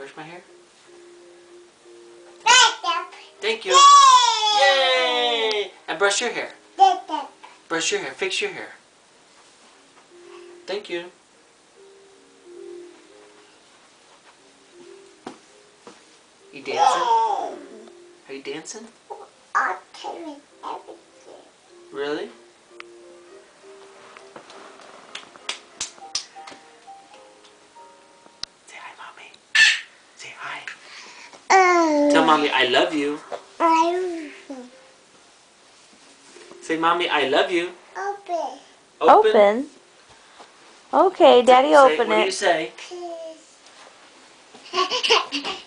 brush my hair? Dad. Thank you. Yay! And brush your hair. Dad. Brush your hair. Fix your hair. Thank you. You dancing? Are you dancing? I'll tell you everything. Really? Say hi, Mommy. Say hi. Tell Mommy I love you. Say, Mommy, I love you. Open. Open. Okay, Daddy, Say, open what do you it. say? Please.